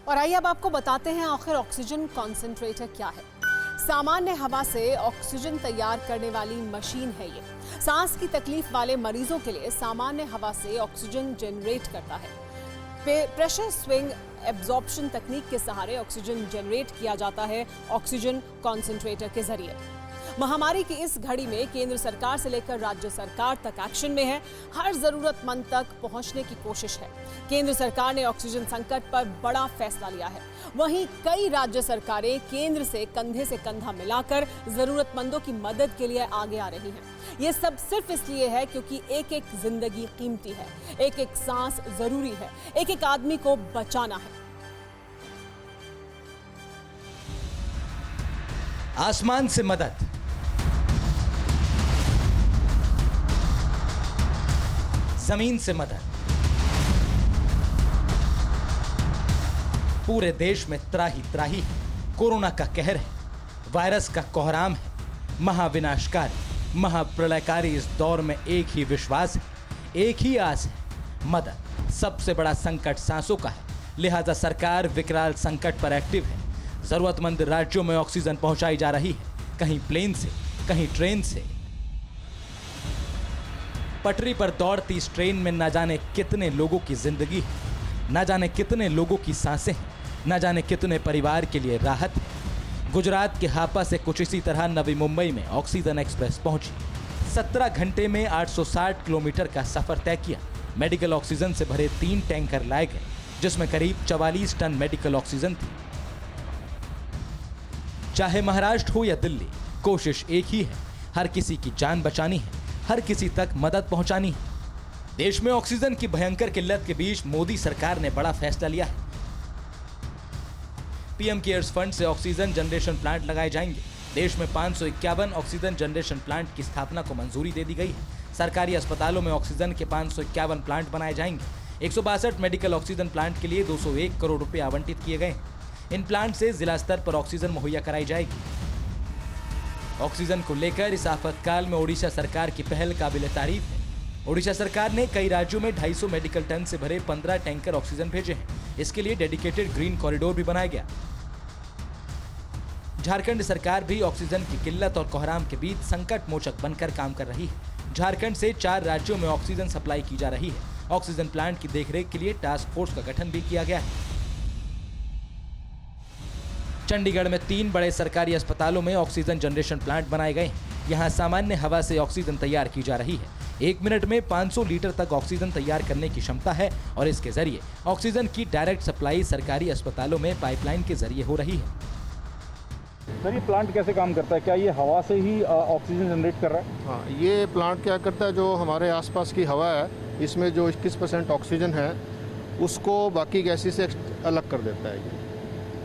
और आइए अब आपको बताते हैं आखिर ऑक्सीजन कॉन्सेंट्रेटर क्या है। सामान्य हवा से ऑक्सीजन तैयार करने वाली मशीन है ये। सांस की तकलीफ वाले मरीजों के लिए सामान्य हवा से ऑक्सीजन जनरेट करता है। प्रेशर स्विंग एब्जॉर्प्शन तकनीक के सहारे ऑक्सीजन जनरेट किया जाता है ऑक्सीजन कॉन्सेंट्रेटर के जरिए। महामारी की इस घड़ी में केंद्र सरकार से लेकर राज्य सरकार तक एक्शन में है। हर जरूरतमंद तक पहुंचने की कोशिश है। केंद्र सरकार ने ऑक्सीजन संकट पर बड़ा फैसला लिया है। वहीं कई राज्य सरकारें केंद्र से कंधा मिलाकर जरूरतमंदों की मदद के लिए आगे आ रही हैं। ये सब सिर्फ इसलिए है क्योंकि एक एक जिंदगी कीमती है, एक एक सांस जरूरी है, एक एक आदमी को बचाना है। आसमान से मदद, जमीन से मदद, पूरे देश में त्राही त्राही है। कोरोना का कहर है, वायरस का कोहराम है, महाविनाशकारी महाप्रलयकारी इस दौर में एक ही विश्वास है, एक ही आस है, मदद। सबसे बड़ा संकट सांसों का है, लिहाजा सरकार विकराल संकट पर एक्टिव है। जरूरतमंद राज्यों में ऑक्सीजन पहुंचाई जा रही है, कहीं प्लेन से, कहीं ट्रेन से। पटरी पर दौड़ती इस ट्रेन में न जाने कितने लोगों की जिंदगी है, न जाने कितने लोगों की सांसें हैं, न जाने कितने परिवार के लिए राहत है। गुजरात के हापा से कुछ इसी तरह नवी मुंबई में ऑक्सीजन एक्सप्रेस पहुंची। 17 घंटे में 860 किलोमीटर का सफर तय किया। मेडिकल ऑक्सीजन से भरे 3 टैंकर लाए गए, जिसमें करीब 44 टन मेडिकल ऑक्सीजन थी। चाहे महाराष्ट्र हो या दिल्ली, कोशिश एक ही है, हर किसी की जान बचानी है, हर किसी तक मदद पहुंचानी है। देश में ऑक्सीजन की भयंकर किल्लत के बीच मोदी सरकार ने बड़ा फैसला लिया है। पीएम केयर्स फंड से ऑक्सीजन जनरेशन प्लांट लगाए जाएंगे। देश में 551 ऑक्सीजन जनरेशन प्लांट की स्थापना को मंजूरी दे दी गई है। सरकारी अस्पतालों में ऑक्सीजन के 551 प्लांट बनाए जाएंगे। 162 मेडिकल ऑक्सीजन प्लांट के लिए 201 करोड़ रुपए आवंटित किए गए हैं। इन प्लांट से जिला स्तर पर ऑक्सीजन मुहैया कराई जाएगी। ऑक्सीजन को लेकर इस आफतकाल में ओडिशा सरकार की पहल काबिले तारीफ है। ओडिशा सरकार ने कई राज्यों में 250 मेडिकल टन से भरे 15 टैंकर ऑक्सीजन भेजे हैं। इसके लिए डेडिकेटेड ग्रीन कॉरिडोर भी बनाया गया। झारखंड सरकार भी ऑक्सीजन की किल्लत और कोहराम के बीच संकट मोचक बनकर काम कर रही है। झारखंड से 4 राज्यों में ऑक्सीजन सप्लाई की जा रही है। ऑक्सीजन प्लांट की देखरेख के लिए टास्क फोर्स का गठन भी किया गया है। चंडीगढ़ में 3 बड़े सरकारी अस्पतालों में ऑक्सीजन जनरेशन प्लांट बनाए गए हैं। यहाँ सामान्य हवा से ऑक्सीजन तैयार की जा रही है। 1 मिनट में 500 लीटर तक ऑक्सीजन तैयार करने की क्षमता है और इसके जरिए ऑक्सीजन की डायरेक्ट सप्लाई सरकारी अस्पतालों में पाइपलाइन के जरिए हो रही है। सर, ये प्लांट कैसे काम करता है? क्या ये हवा से ही ऑक्सीजन जनरेट कर रहा है? हाँ, ये प्लांट क्या करता है, जो हमारे आसपास की हवा है इसमें जो 21% ऑक्सीजन है उसको बाकी गैसेस से अलग कर देता है।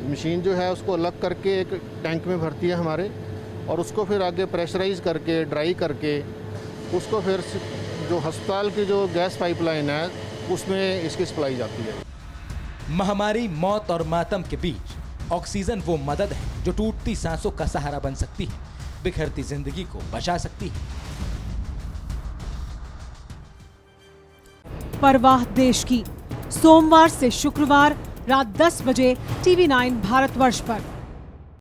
मशीन जो है उसको अलग करके एक टैंक में भरती है हमारे, और उसको फिर आगे प्रेशराइज करके ड्राई करके उसको फिर जो अस्पताल की जो गैस पाइपलाइन है उसमें इसकी सप्लाई जाती है। महामारी, मौत और मातम के बीच ऑक्सीजन वो मदद है जो टूटती सांसों का सहारा बन सकती है, बिखरती जिंदगी को बचा सकती है। परवाह देश की, सोमवार से शुक्रवार रात 10 बजे TV9 भारतवर्ष पर।